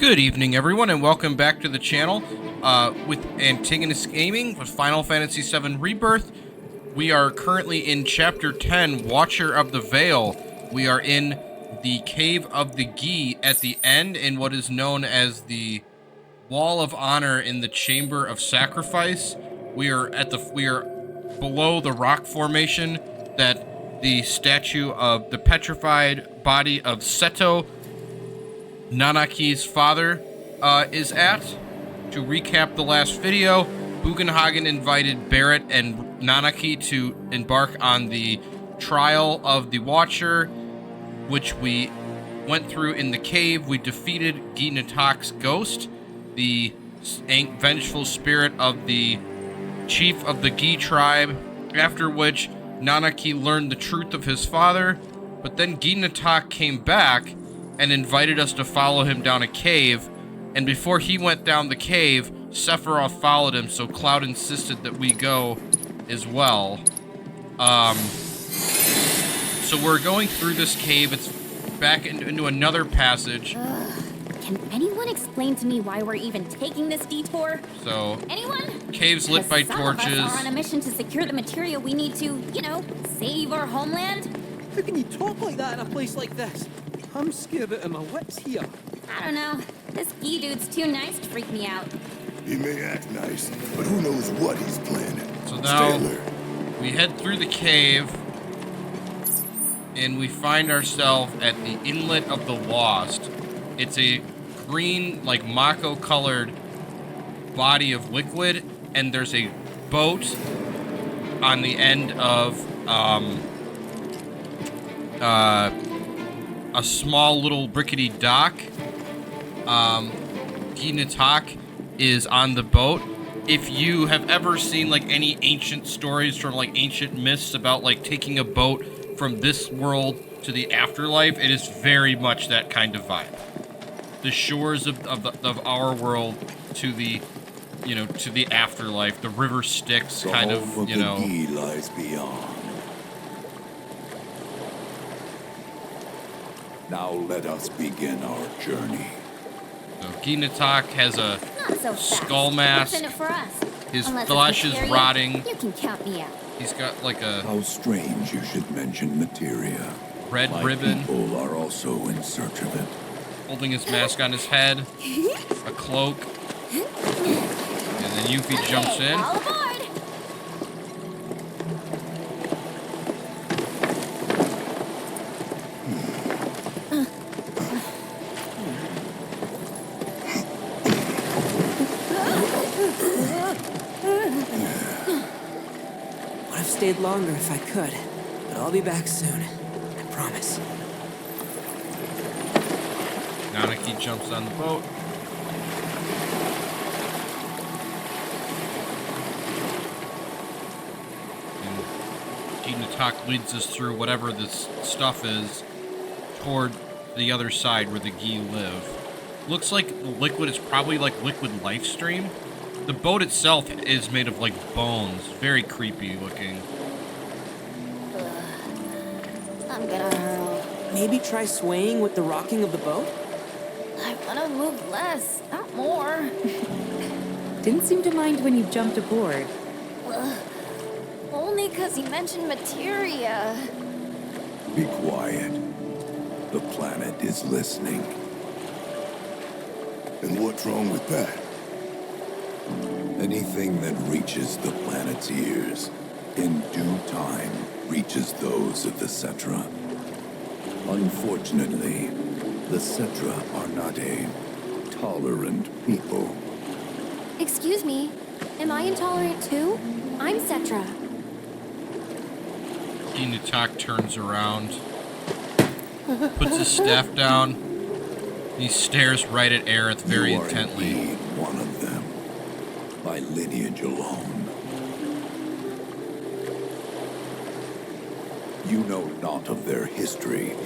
Good evening, everyone, and welcome back to the channel with Antagonist Gaming with Final Fantasy VII Rebirth. We are currently in Chapter 10, Watcher of the Veil. We are in the Cave of the Gi at the end in what is known as the Wall of Honor in the Chamber of Sacrifice. We are below the rock formation that the statue of the petrified body of Seto, Nanaki's father, is at. To recap the last video, Bugenhagen invited Barret and Nanaki to embark on the trial of the Watcher, which we went through in the cave. We defeated Gi Nattak's ghost, the vengeful spirit of the chief of the Gi tribe, after which Nanaki learned the truth of his father, but then Gi Nattak came back and invited us to follow him down a cave, and before he went down the cave, Sephiroth followed him, so Cloud insisted that we go as well. So we're going through this cave. It's back into another passage. Can anyone explain to me why we're even taking this detour? So, anyone? Caves lit by torches. Some of us are on a mission to secure the materia we need to, save our homeland. How can you talk like that in a place like this? I'm scared out of my wits here. I don't know. This Gi dude's too nice to freak me out. He may act nice, but who knows what he's planning. So now, we head through the cave, and we find ourselves at the Inlet of the Lost. It's a green, like mako-colored body of liquid, and there's a boat on the end of a small little rickety dock. Gi Nattak is on the boat. If you have ever seen like any ancient stories from like ancient myths about like taking a boat from this world to the afterlife, it is very much that kind of vibe. The shores of our world to the, to the afterlife. The river Styx kind of, The Gi lies beyond. Now let us begin our journey. So Gi Nattak has a skull mask. What's in it for us? His Unless flesh it's is materia, rotting. You can count me out. He's got like a How strange you should mention materia. red My ribbon, people are also in search of it. holding his mask on his head, a cloak, and then Yuffie jumps in. All aboard! Would have stayed longer if I could, but I'll be back soon. I promise. Nanaki jumps on the boat. And Gi Nattak leads us through whatever this stuff is toward the other side where the Gi live. Looks like the liquid is probably like liquid lifestream. The boat itself is made of like bones. Very creepy looking. I'm gonna hurl. Maybe try swaying with the rocking of the boat? I wanna move less, not more. Didn't seem to mind when you jumped aboard. Only because he mentioned materia. Be quiet. The planet is listening. And what's wrong with that? Anything that reaches the planet's ears, in due time, reaches those of the Cetra. Unfortunately, the Cetra are not a tolerant people. Excuse me, am I intolerant too? I'm Cetra. Gi Nattak turns around, puts his staff down. He stares right at Aerith very You are intently. indeed one of them, by lineage alone. You know not of their history.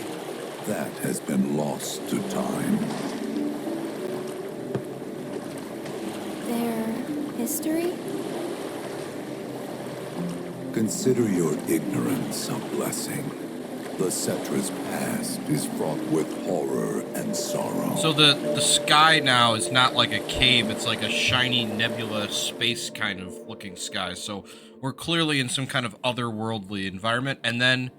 That has been lost to time. Their history? Consider your ignorance a blessing. The Cetra's past is fraught with horror and sorrow. So the sky now is not like a cave, it's like a shiny nebula space kind of looking sky. So we're clearly in some kind of otherworldly environment, and then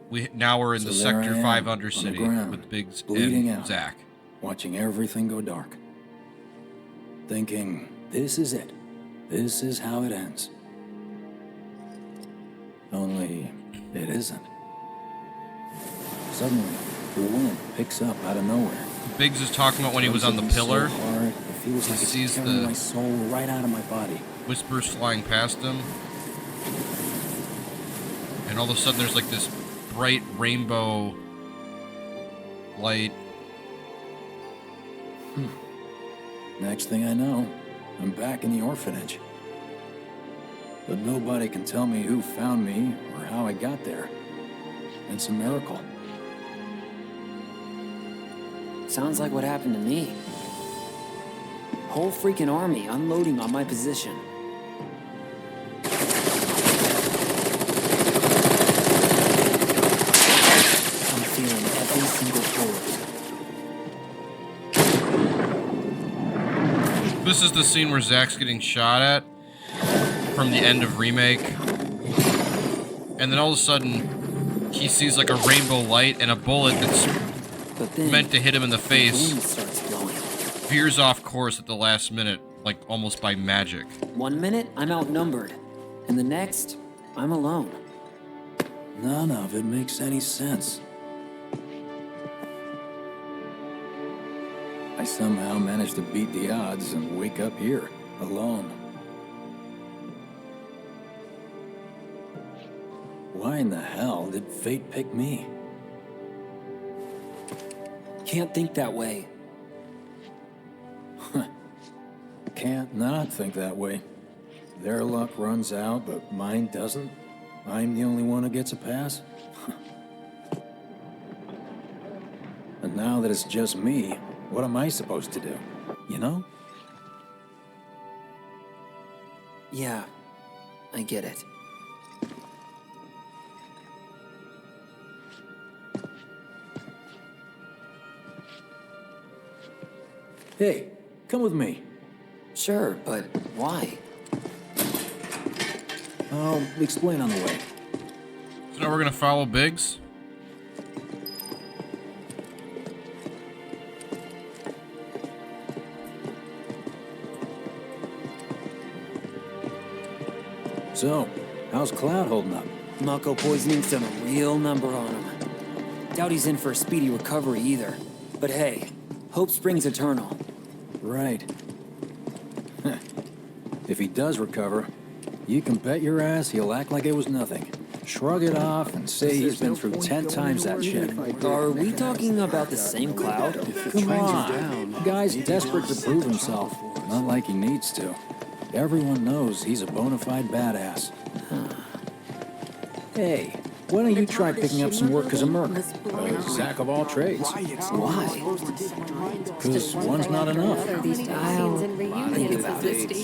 we're in the Sector 5 Undercity with Biggs bleeding and out, Zach. watching everything go dark. Thinking, this is it. This is how it ends. Only, it isn't. Suddenly, the wind picks up out of nowhere. Biggs is talking about when he was on the pillar. So hard, it feels like sees it's tearing the my soul right out of my body. whispers flying past him. And all of a sudden there's like this bright rainbow light. Next thing I know, I'm back in the orphanage. But nobody can tell me who found me or how I got there. It's a miracle. Sounds like what happened to me. Whole freaking army unloading on my position. I'm feeling every single bullet. This is the scene where Zach's getting shot at from the end of Remake. And then all of a sudden, he sees like a rainbow light and a bullet that's But then, meant to hit him in the the face wind starts blowing. veers off course at the last minute, like almost by magic. 1 minute, I'm outnumbered. And the next, I'm alone. None of it makes any sense. I somehow managed to beat the odds and wake up here, alone. Why in the hell did fate pick me? Can't think that way. Can't not think that way. Their luck runs out, but mine doesn't. I'm the only one who gets a pass. And now that it's just me, what am I supposed to do? You know? Yeah, I get it. Hey, come with me. Sure, but why? I'll explain on the way. So now we're gonna follow Biggs. So, how's Cloud holding up? Mako poisoning's done a real number on him. Doubt he's in for a speedy recovery either. But hey, hope springs eternal. Right. If he does recover, you can bet your ass he'll act like it was nothing. Shrug it off and say he's been through 10 times that shit. Are we talking about the same Cloud? Come on. The guy's desperate to prove himself. Not like he needs to. Everyone knows he's a bona fide badass. Hey, why don't you try picking up some work as a merc? A Zach of all trades. Why? Because one's not enough. I'll Think about it. Did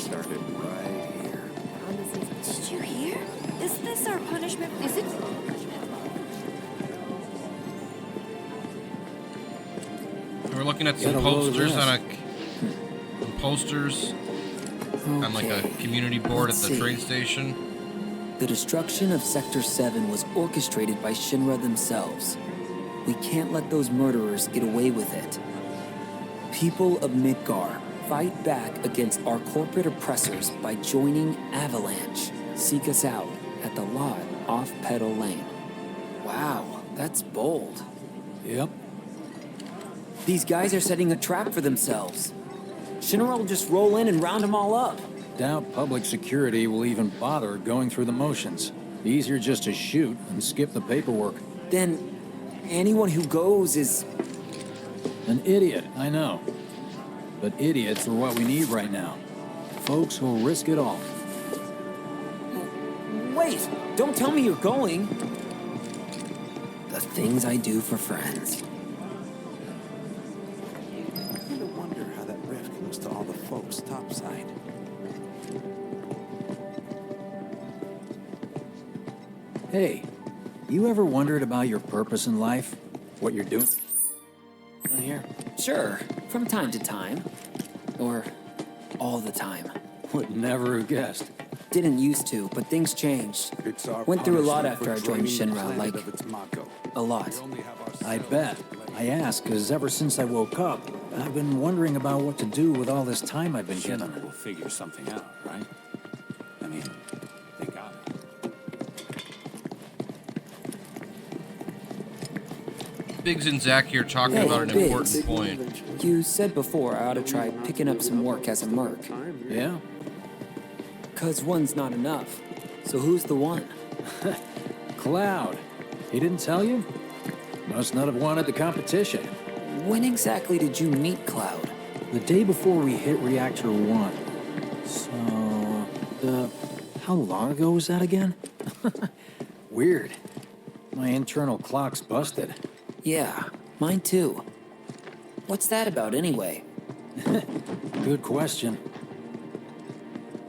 you hear? Is this our punishment? Is it? We're looking at some Gotta roll the posters rest. some posters on like a Okay, community board at let's the see. train station. The destruction of Sector 7 was orchestrated by Shinra themselves. We can't let those murderers get away with it. People of Midgar, fight back against our corporate oppressors by joining Avalanche. Seek us out at the lot off Petal Lane. Wow, that's bold. Yep. These guys are setting a trap for themselves. Shinra will just roll in and round them all up. Doubt public security will even bother going through the motions. Easier just to shoot and skip the paperwork. Then anyone who goes is... An idiot, I know. But idiots are what we need right now. Folks who'll risk it all. Wait, don't tell me you're going. The things I do for friends. I wonder how that rift looks to all the folks topside. Hey, You ever wondered about your purpose in life? What you're doing here? Sure, from time to time. Or all the time. Would never have guessed. Didn't used to, but things changed. It's our Went through a lot punishment after I for joined draining the Shinra, planet like, of its mako. a lot. I bet. I ask because ever since I woke up, I've been wondering about what to do with all this time I've been given. Shinra will figure something out, right? I mean, they got it. Biggs and Zach here talking Hey, about an Biggs. important point. You said before I ought to try picking up some work as a merc. Yeah? 'Cause one's not enough. So who's the one? Cloud. He didn't tell you? Must not have wanted the competition. When exactly did you meet Cloud? The day before we hit Reactor 1. So, how long ago was that again? Weird. My internal clock's busted. Yeah, mine too. What's that about anyway? Good question.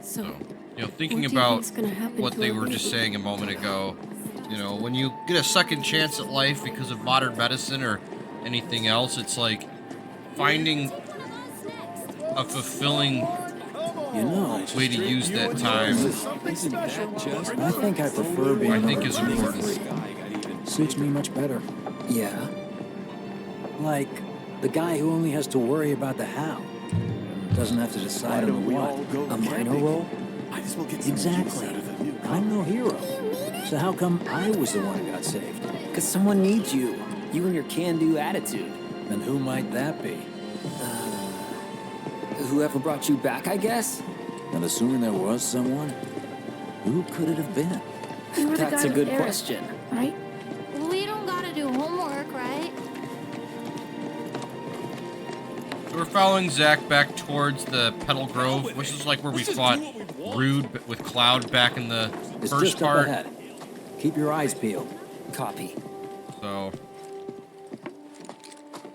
So, You know, thinking what do you about think's gonna happen what to they our were just baby? saying a moment ago, you know, when you get a second chance at life because of modern medicine or anything else, it's like finding a fulfilling You know, way to use that time. I think I prefer being I think number is two or important. three. Suits me much better. Yeah. Like the guy who only has to worry about the how and doesn't have to decide on the what. A minor role? Might as well get some Exactly. use out of the new I'm no hero. So how come I was the one who got saved? 'Cause someone needs you. You and your can-do attitude. And who might that be? Whoever brought you back, I guess? And assuming there was someone, who could it have been? You were the That's guy a with good Eric, question. right? We don't gotta do homework, right? So we're following Zach back towards the Petal Grove, which is like where we fought Rude with Cloud back in the It's first just part. up ahead. Keep your eyes peeled. Copy. So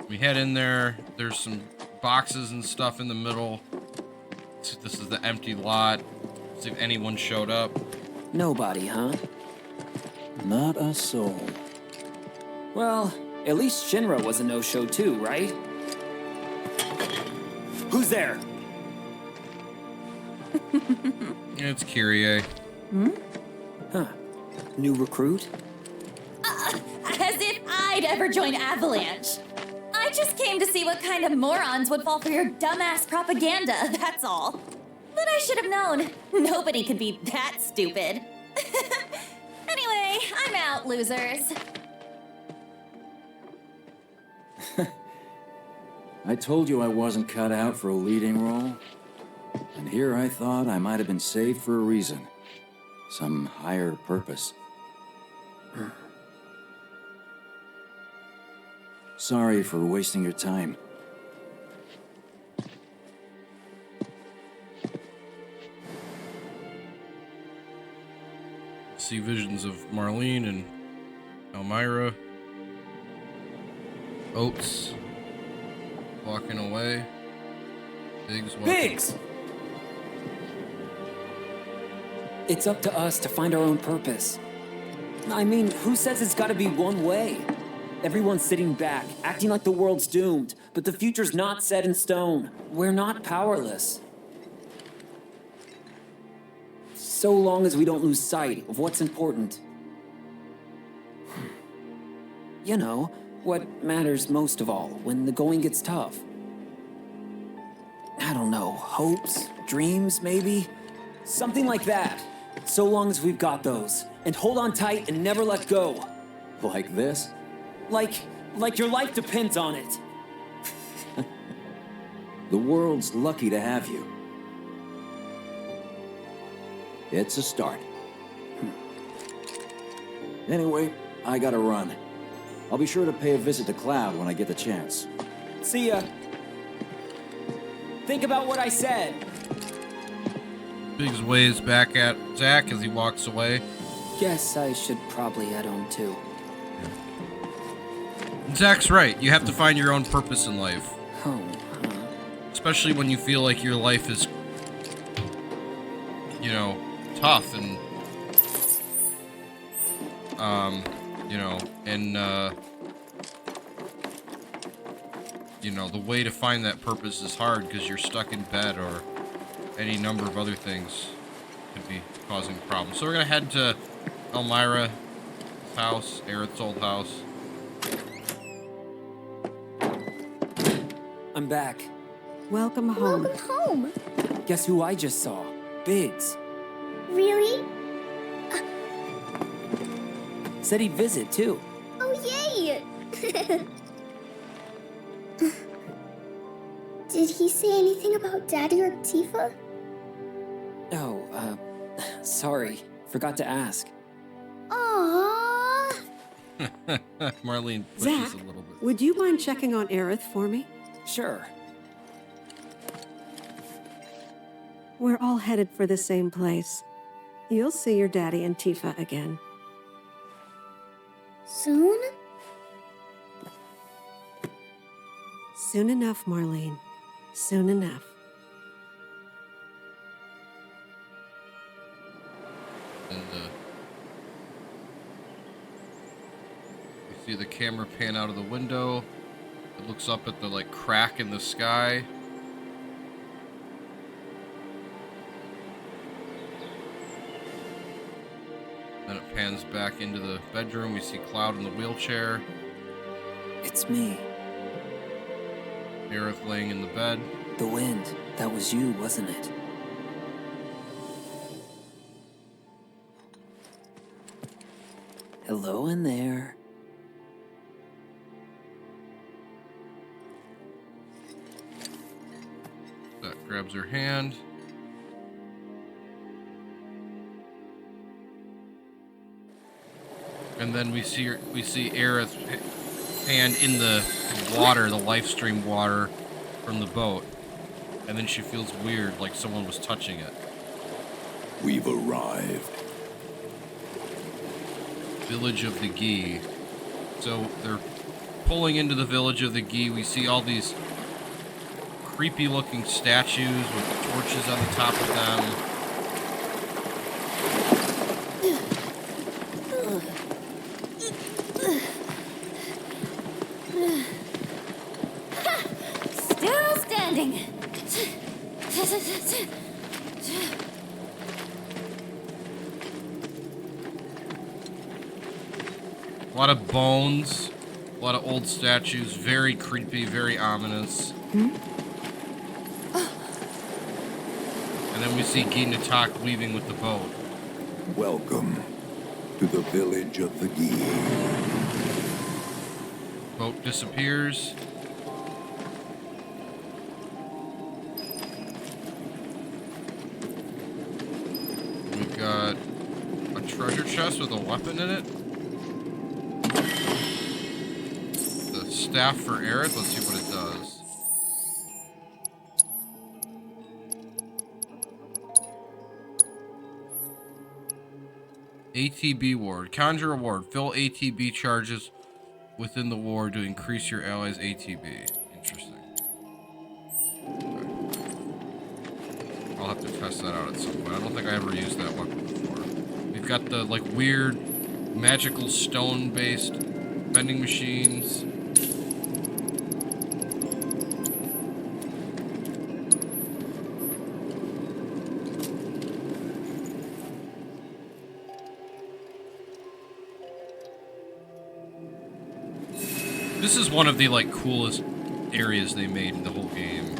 we head in there. There's some boxes and stuff in the middle. This is the empty lot. See if anyone showed up. Nobody, huh? Not a soul. Well, at least Shinra was a no-show too, right? Who's there? It's Kyrie. Huh. New recruit? As if I'd ever join Avalanche. I just came to see what kind of morons would fall for your dumbass propaganda, that's all. But I should have known. Nobody could be that stupid. Anyway, I'm out, losers. I told you I wasn't cut out for a leading role. And here I thought I might have been saved for a reason. Some higher purpose. Sorry for wasting your time. See visions of Marlene and Elmira. Oates walking away. Biggs walking. Biggs! It's up to us to find our own purpose. I mean, who says it's gotta be one way? Everyone's sitting back, acting like the world's doomed, but the future's not set in stone. We're not powerless. So long as we don't lose sight of what's important. You know, what matters most of all when the going gets tough. I don't know, hopes, dreams, maybe? Something like that. So long as we've got those. And hold on tight and never let go. Like this? Like your life depends on it. The world's lucky to have you. It's a start. Anyway, I gotta run. I'll be sure to pay a visit to Cloud when I get the chance. See ya. Think about what I said. Biggs waves back at Zach as he walks away. Guess I should probably head home too. Zach's right. You have to find your own purpose in life. Home, huh? Especially when you feel like your life is, you know, tough and You know, and, you know, the way to find that purpose is hard because you're stuck in bed or any number of other things could be causing problems. So we're going to head to Elmira's house, Aerith's old house. I'm back. Welcome home. Welcome home. Guess who I just saw? Biggs. Really? Said he'd visit, too. Oh, yay! Did he say anything about Daddy or Tifa? Oh, sorry. Forgot to ask. Aww. Marlene pushes Zach, a little bit. would you mind checking on Aerith for me? Sure. We're all headed for the same place. You'll see your daddy and Tifa again. Soon? Soon enough, Marlene. Soon enough. And you see the camera pan out of the window. It looks up at the like crack in the sky. Then it pans back into the bedroom. We see Cloud in the wheelchair. It's me. Aerith laying in the bed. The wind. That was you, wasn't it? Hello in there. That grabs her hand. And then we see Aerith's hand in the water, the lifestream water from the boat. And then she feels weird, like someone was touching it. We've arrived. Village of the Gi. So they're pulling into the village of the Gi. We see all these creepy looking statues with torches on the top of them. Still standing. A lot of bones, a lot of old statues, very creepy, very ominous. And then we see Gi Nattak leaving with the boat. Welcome to the village of the Gi. Boat disappears. We've got a treasure chest with a weapon in it. The staff for Aerith. Let's see what it does. ATB ward. Conjure a ward. Fill ATB charges within the ward to increase your allies' ATB. Interesting. Okay. I'll have to test that out at some point. I don't think I ever used that weapon before. We've got the like weird magical stone-based vending machines. This is one of the like coolest areas they made in the whole game.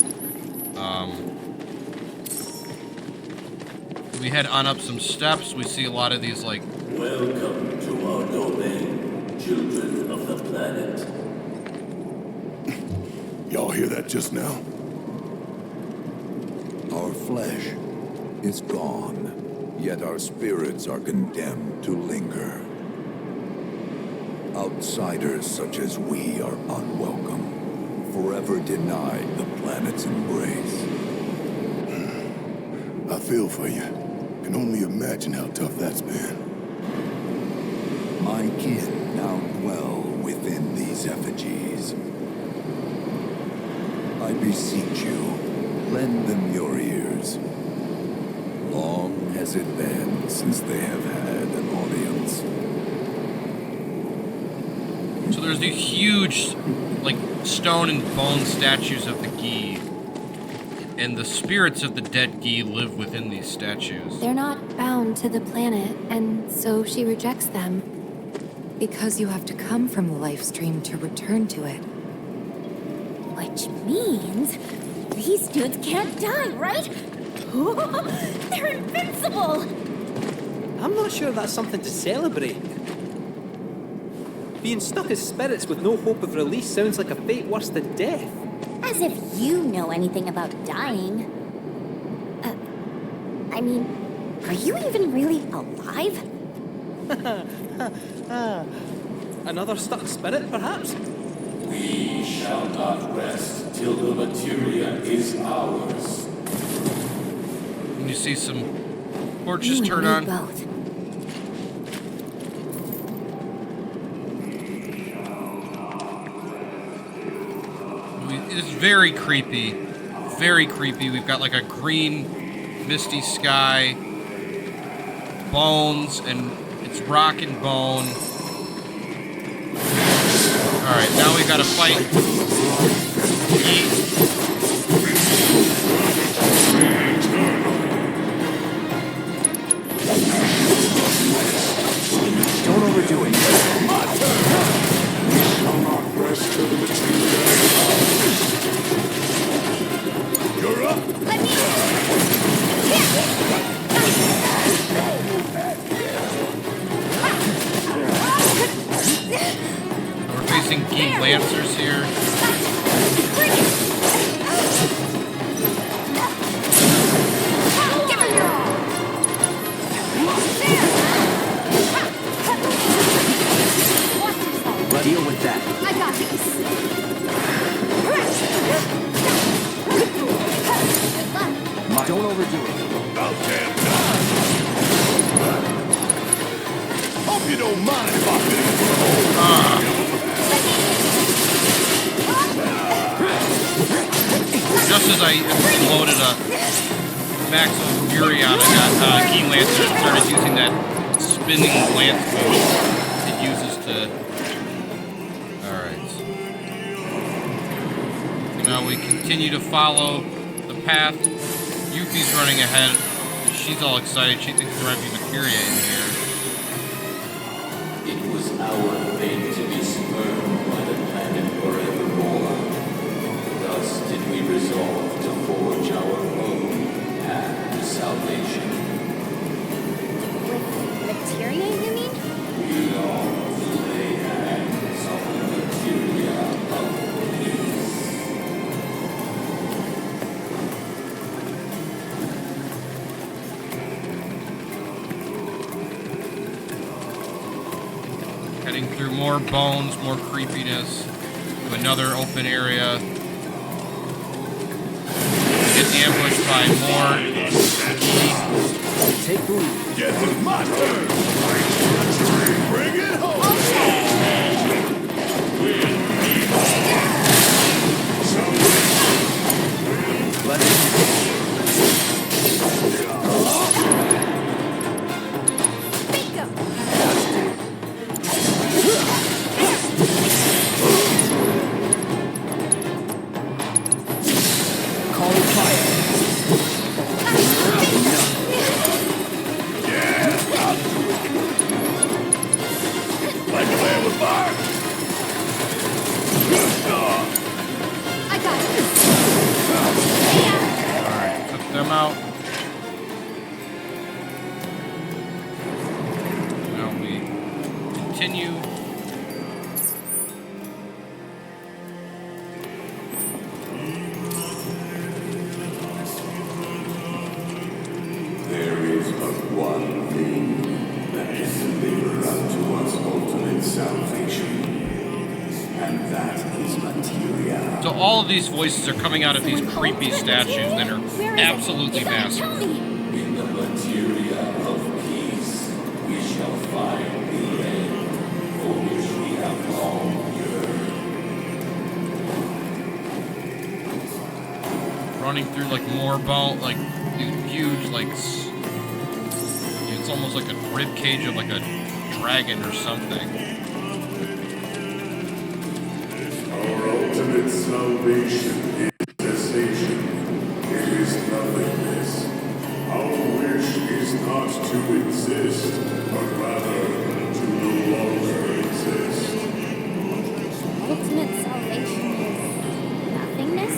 We head on up some steps. We see a lot of these like. Welcome to our domain, children of the planet. Y'all hear that just now? Our flesh is gone, yet our spirits are condemned to linger. Outsiders such as we are unwelcome, forever denied the planet's embrace. I feel for you. Can only imagine how tough that's been. My kin now dwell within these effigies. I beseech you, lend them your ears. Long has it been since they have had an audience. So there's these huge, like, stone and bone statues of the Gi. And the spirits of the dead Gi live within these statues. They're not bound to the planet, and so she rejects them. Because you have to come from the lifestream to return to it. Which means these dudes can't die, right? They're invincible! I'm not sure that's something to celebrate. Being stuck as spirits with no hope of release sounds like a fate worse than death. As if you know anything about dying. I mean, are you even really alive? Another stuck spirit, perhaps? We shall not rest till the materia is ours. And you see some torches turn on. Both. It's very creepy. Very creepy. We've got like a green, misty sky, bones, and it's rock and bone. Alright, now we gotta fight. Don't overdo it. You're up. We're facing Gi Lancers here. Deal with that. I got this. Don't overdo it. About damn time. Hope you don't mind if I finish your hole. Just as I loaded a maximum fury on, I got Gi Lancer and started using that spinning lance move it uses to. Alright. Now we continue to follow the path. Yuffie's running ahead. She's all excited. She thinks there might be materia in here. It was our fate to be spurned by the planet forevermore. Thus did we resolve to forge our own path to salvation. With materia, you mean? We long to lay hands on the materia of peace. Heading through more bones, more creepiness, to another open area. Get ambushed by more. Take the lead. Guess it's my turn. Bring it home. Let it call it fire. Like a man with fire. I got this. Alright, took them out. Now we continue. There is but one thing that can deliver unto us ultimate salvation, and that is materia. So all of these voices are coming out of these creepy statues that are absolutely massive. Tell me. In the materia of peace, we shall find the end for which we have long yearned. Running through like more bone, like these huge, like it's almost like a rib cage of like a dragon or something. ultimate salvation is cessation. It is nothingness. Our wish is not to exist, but rather to no longer exist. Ultimate salvation is nothingness?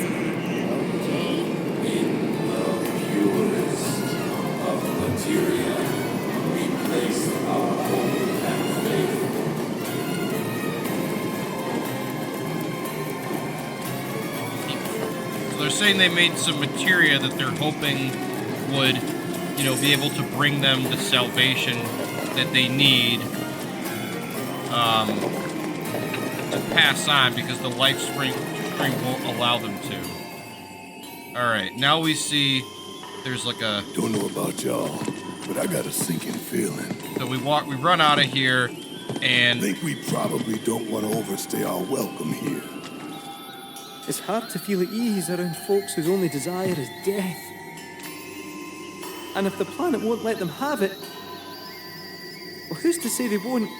Okay. In the purest of materia, we place our hope and faith. So they're saying they made some materia that they're hoping would, you know, be able to bring them the salvation that they need to pass on, because the lifestream won't allow them to. Alright, now we see there's like a... Don't know about y'all, but I got a sinking feeling. So we run out of here, and... Think we probably don't want to overstay our welcome here. It's hard to feel at ease around folks whose only desire is death. And if the planet won't let them have it, well, who's to say they won't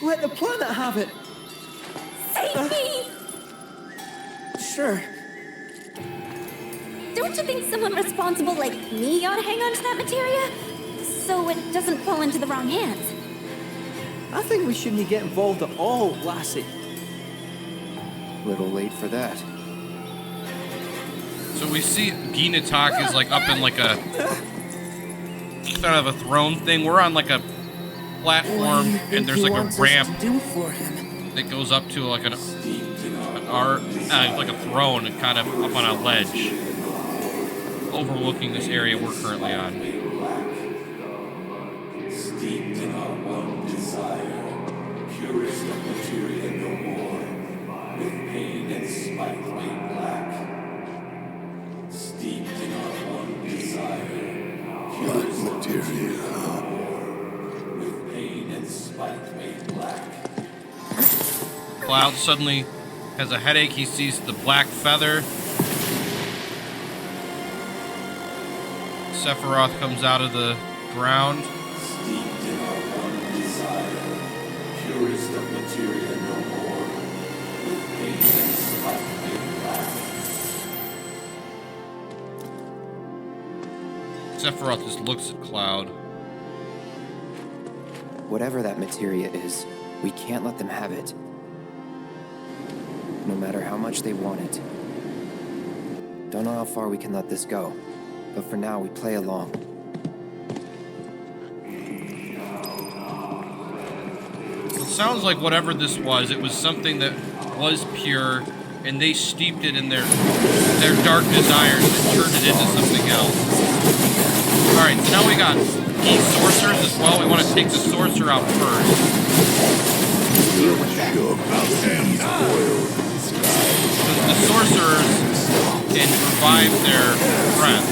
let the planet have it? Save me! Sure. Don't you think someone responsible like me ought to hang on to that materia? So it doesn't fall into the wrong hands. I think we shouldn't get involved at all, lassie. Little late for that. So we see Gi Nattak is like up in like a kind of a throne thing. We're on like a platform, and there's like a ramp that goes up to like like a throne, and kind of up on a ledge, overlooking this area we're currently on. Steeped in our one desire, purest of materia no more, with pain and spite made black. Steeped in our one desire, Black Materia, huh? with pain and spite made black. Cloud suddenly has a headache. He sees the black feather. Sephiroth comes out of the ground. Steeped in our one desire, purest of materia no more, with pain and spite made black. Sephiroth just looks at Cloud. Whatever that materia is, we can't let them have it. No matter how much they want it. Don't know how far we can let this go, but for now we play along. It sounds like whatever this was, it was something that was pure, and they steeped it in their dark desires and turned it into something else. Alright, so now we got key sorcerers as well. We want to take the sorcerer out first. The sorcerers can revive their friends.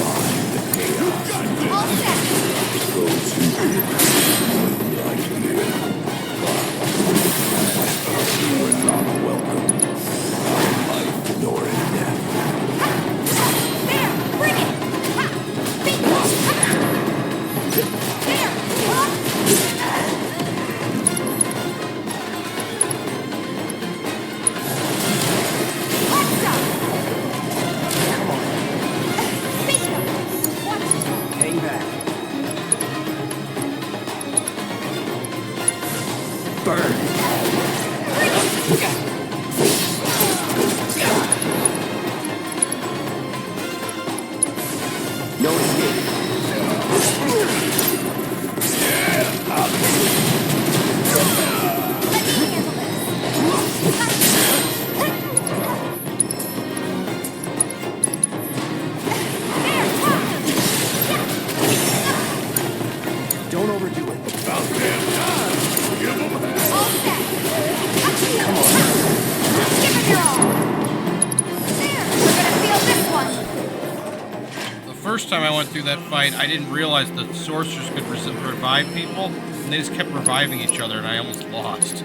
Time I went through that fight, I didn't realize the sorcerers could revive people, and they just kept reviving each other, and I almost lost.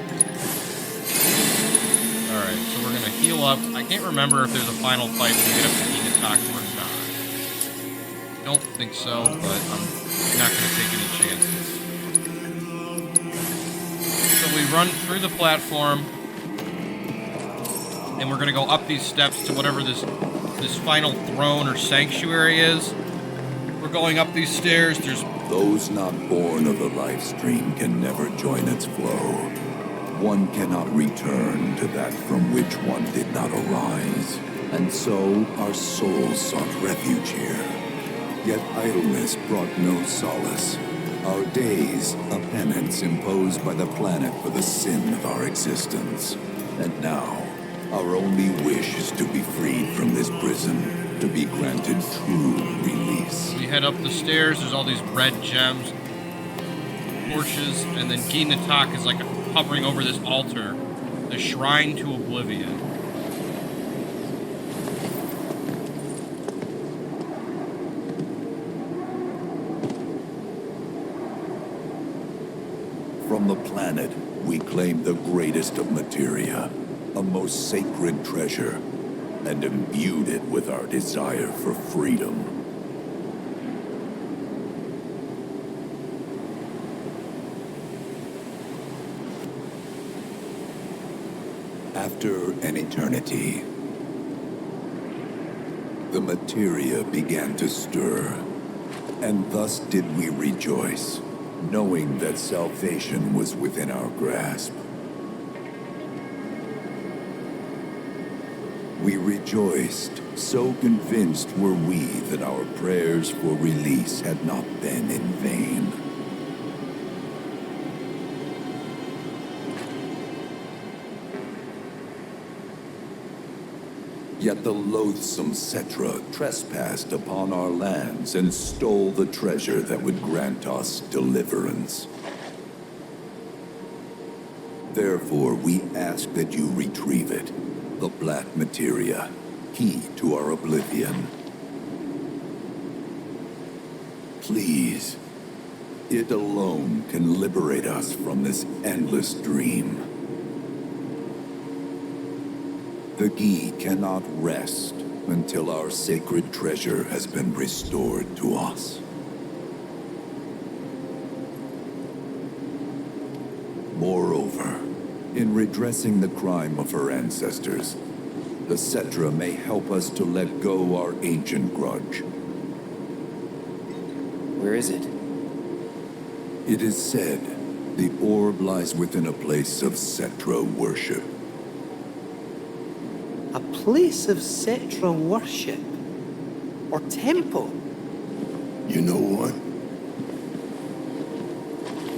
Alright, so we're gonna heal up. I can't remember if there's a final fight when we get up to Gi Nattak or not. Don't think so, but I'm not gonna take any chances. So we run through the platform. and we're gonna go up these steps to whatever this final throne or sanctuary is. We're going up these stairs. There's those not born of the life stream can never join its flow. One cannot return to that from which one did not arise. And so our souls sought refuge here. Yet idleness brought no solace. Our days, a penance imposed by the planet for the sin of our existence. And now, our only wish is to be freed from this prison, to be granted true release. We head up the stairs, there's all these red gems, torches, and then Gi Nattak is like hovering over this altar, the shrine to oblivion. From the planet, we claim the greatest of materia, a most sacred treasure, and imbued it with our desire for freedom. After an eternity, the materia began to stir, and thus did we rejoice, knowing that salvation was within our grasp. We rejoiced, so convinced were we that our prayers for release had not been in vain. Yet the loathsome Cetra trespassed upon our lands and stole the treasure that would grant us deliverance. Therefore, we ask that you retrieve it, the Black Materia, key to our oblivion. Please, it alone can liberate us from this endless dream. The Gi cannot rest until our sacred treasure has been restored to us. Moreover, in redressing the crime of her ancestors, the Cetra may help us to let go our ancient grudge. Where is it? It is said the orb lies within a place of Cetra worship. A place of Cetra worship? Or temple? You know what?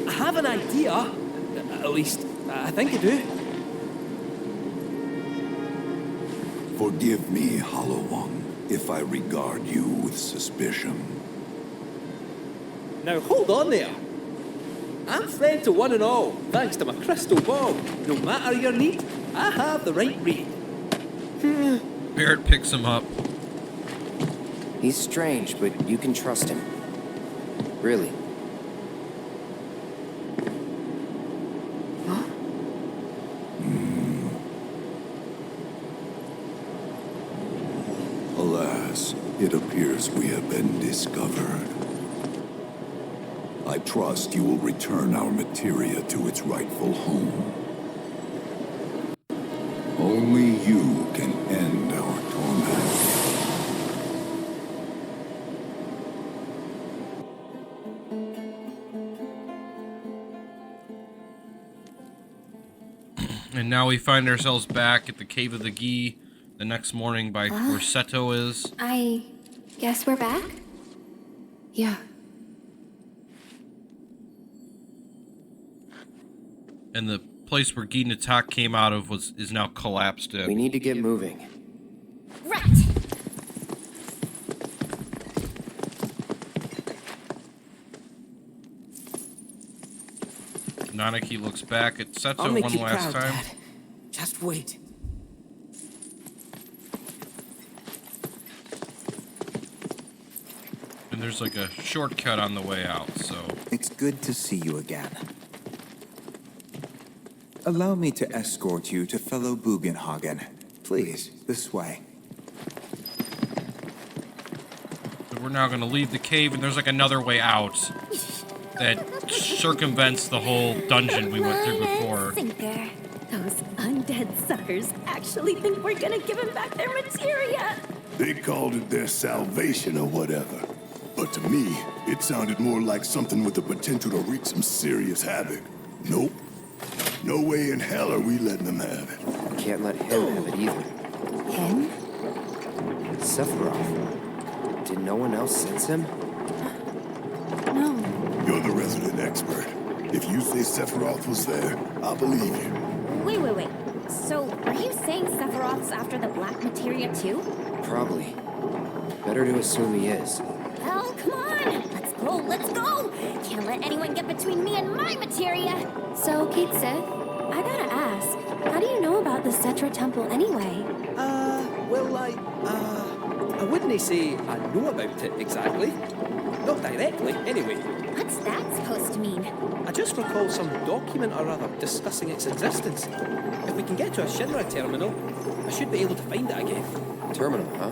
I have an idea. At least, I think I do. Forgive me, Hollow One, if I regard you with suspicion. Now hold on there. I'm friend to one and all, thanks to my crystal ball. No matter your need, I have the right read. Barrett picks him up. He's strange, but you can trust him. Really. Alas, it appears we have been discovered. I trust you will return our materia to its rightful home. Only you can end our torment. And now we find ourselves back at the Cave of the Gi the next morning by where Seto is. I guess we're back? Yeah. And the place where Gi Nattak came out of is now collapsed in. We need to get moving. Right. Nanaki looks back at I'll Seto make one you last proud, time. Dad. Just wait. And there's like a shortcut on the way out, so. It's good to see you again. Allow me to escort you to fellow Bugenhagen. Please, this way. But we're now gonna leave the cave, and there's like another way out that circumvents the whole dungeon we went through before. Sinker. Those undead suckers actually think we're gonna give them back their materia. They called it their salvation or whatever. But to me, it sounded more like something with the potential to wreak some serious havoc. Nope. No way in hell are we letting them have it. Can't let him have it either. Him? Sephiroth. Did no one else sense him? No. You're the resident expert. If you say Sephiroth was there, I'll believe you. Wait. So, are you saying Sephiroth's after the Black Materia too? Probably. Better to assume he is. Well, come on! Let's go! Can't let anyone get between me and my materia! So, Kate Sith, I gotta ask, how do you know about the Cetra Temple anyway? Well, I wouldn't say I know about it exactly. Not directly, anyway. What's that supposed to mean? I just recall some document or other discussing its existence. If we can get to a Shinra terminal, I should be able to find it again. Terminal, huh?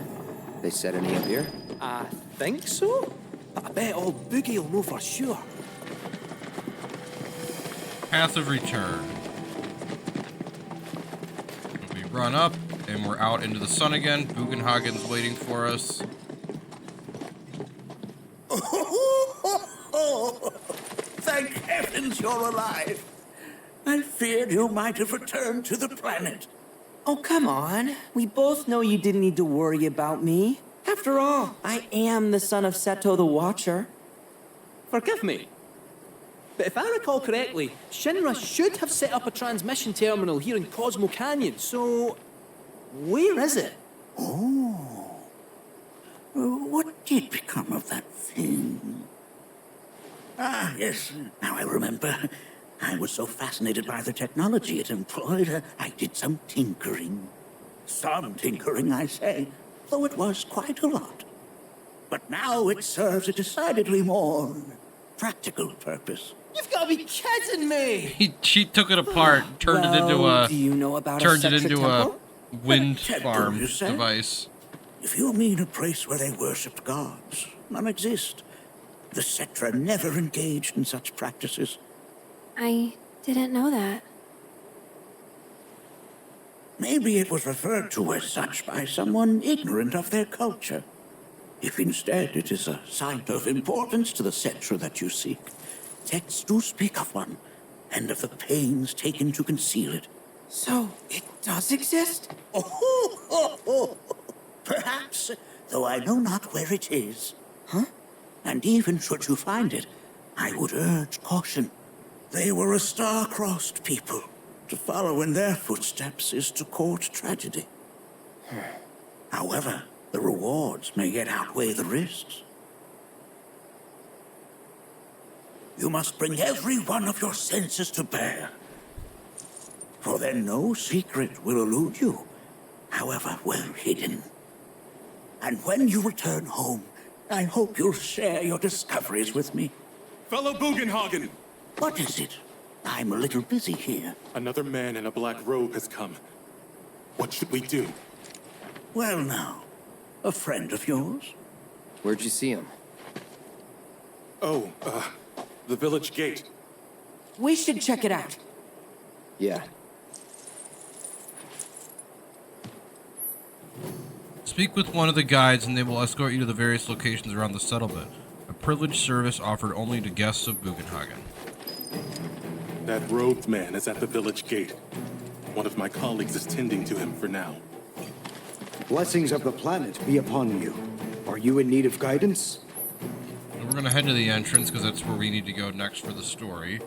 They set any up here? I think so, but I bet old Boogie will know for sure. Path of return. We run up, and we're out into the sun again. Bugenhagen's waiting for us. Thank heavens you're alive. I feared you might have returned to the planet. Oh, come on. We both know you didn't need to worry about me. After all, I am the son of Seto the Watcher. Forgive me, but if I recall correctly, Shinra should have set up a transmission terminal here in Cosmo Canyon, so where is it? Oh. What did become of that thing? Ah, yes, now I remember. I was so fascinated by the technology it employed, I did some tinkering. Some tinkering, I say, though it was quite a lot. But now it serves a decidedly more practical purpose. You've got to be kidding me! She took it apart, turned it into a do you know about turned a it into temple? a wind Temple, farm you say? device. If you mean a place where they worshipped gods, none exist. The Cetra never engaged in such practices. I didn't know that. Maybe it was referred to as such by someone ignorant of their culture. If instead it is a site of importance to the Cetra that you seek, texts do speak of one, and of the pains taken to conceal it. So, it does exist? Oh, perhaps, though I know not where it is. Huh? And even should you find it, I would urge caution. They were a star-crossed people. To follow in their footsteps is to court tragedy. However, the rewards may yet outweigh the risks. You must bring every one of your senses to bear. For then no secret will elude you, however well hidden. And when you return home, I hope you'll share your discoveries with me. Fellow Bugenhagen! What is it? I'm a little busy here. Another man in a black robe has come. What should we do? Well now, a friend of yours? Where'd you see him? Oh, the village gate. We should check it out. Yeah. Speak with one of the guides and they will escort you to the various locations around the settlement. A privileged service offered only to guests of Bugenhagen. That robed man is at the village gate. One of my colleagues is tending to him for now. Blessings of the planet be upon you. Are you in need of guidance? We're going to head to the entrance because that's where we need to go next for the story.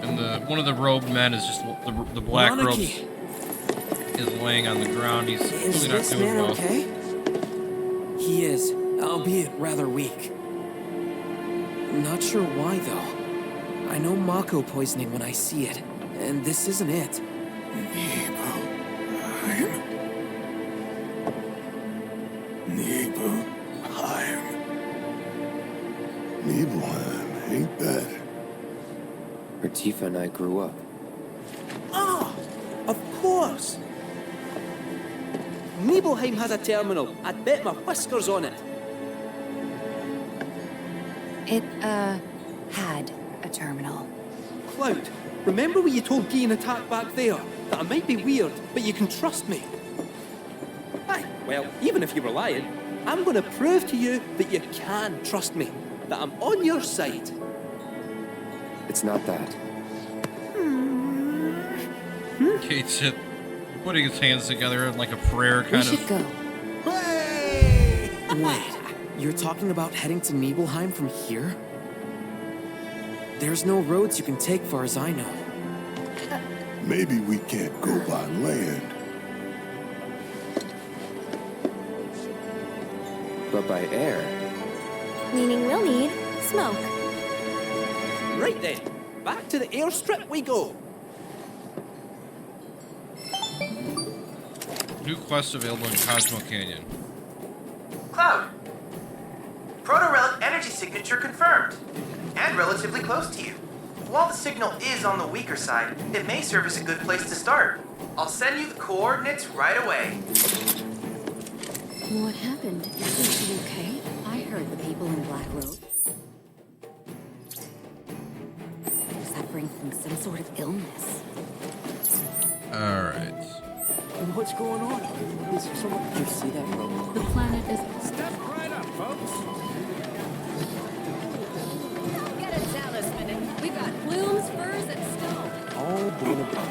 And one of the robed men is just the black Nanaki. robes is laying on the ground. He's Is really not this doing man well. okay? He is, albeit rather weak. I'm not sure why, though. I know mako poisoning when I see it, and this isn't it. Nibelheim, ain't that? Where Tifa and I grew up. Ah, of course. Nibelheim has a terminal. I'd bet my whiskers on it. It, had a terminal. Cloud, remember what you told Gi Nattak back there? That I might be weird, but you can trust me. Aye, well, even if you were lying, I'm gonna prove to you that you can trust me. That I'm on your side. It's not that. Kate's putting his hands together in like a prayer kind We should go. Wait, you're talking about heading to Nibelheim from here? There's no roads you can take far as I know. Maybe we can't go by land. But by air. Meaning we'll need smoke. Right then, back to the airstrip we go. New quest available in Cosmo Canyon. Cloud. Proto-relic energy signature confirmed. And relatively close to you. While the signal is on the weaker side, it may serve as a good place to start. I'll send you the coordinates right away. What happened? Is she okay? I heard the people in Black Road suffering from some sort of illness. Alright. What's going on? Is there someone? Did you see that road? The planet is... Step right up, folks. Get it, Dallas minute. We've got plumes, furs, and snow. All blown apart.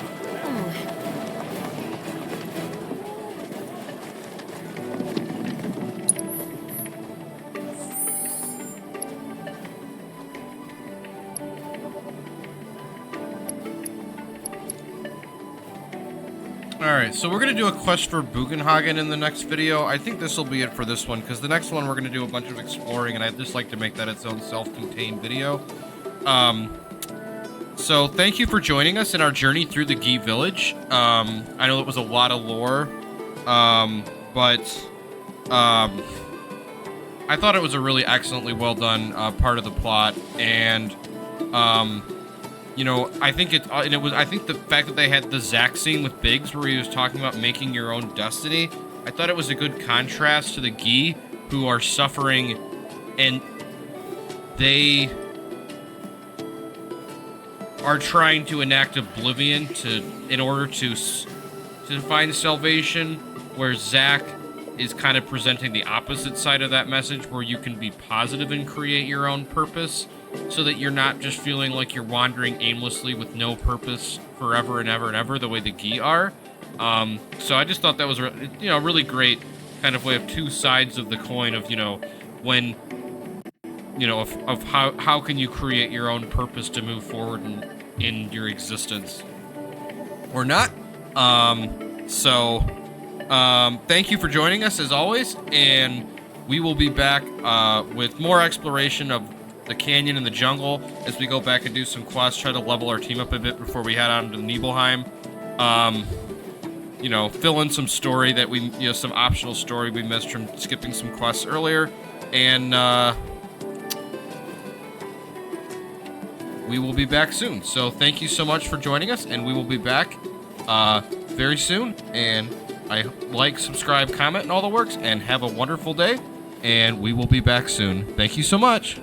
Alright, so we're going to do a quest for Bugenhagen in the next video. I think this will be it for this one, because the next one we're going to do a bunch of exploring, and I'd just like to make that its own self-contained video. So thank you for joining us in our journey through the Gi village. I know it was a lot of lore, but I thought it was a really excellently well done part of the plot, and you know, I think I think the fact that they had the Zack scene with Biggs where he was talking about making your own destiny, I thought it was a good contrast to the Gi, who are suffering, and they are trying to enact oblivion in order to find salvation, where Zack is kind of presenting the opposite side of that message, where you can be positive and create your own purpose, so that you're not just feeling like you're wandering aimlessly with no purpose forever and ever and ever, the way the Gi are. So I just thought that was a really great kind of way of two sides of the coin of, when, of how can you create your own purpose to move forward in your existence or not. Thank you for joining us as always, and we will be back with more exploration of the canyon and the jungle as we go back and do some quests, try to level our team up a bit before we head on to Nibelheim. Fill in some story that some optional story we missed from skipping some quests earlier, and we will be back soon. So thank you so much for joining us, and we will be back very soon. And like, subscribe, comment, and all the works, and have a wonderful day, and we will be back soon. Thank you so much.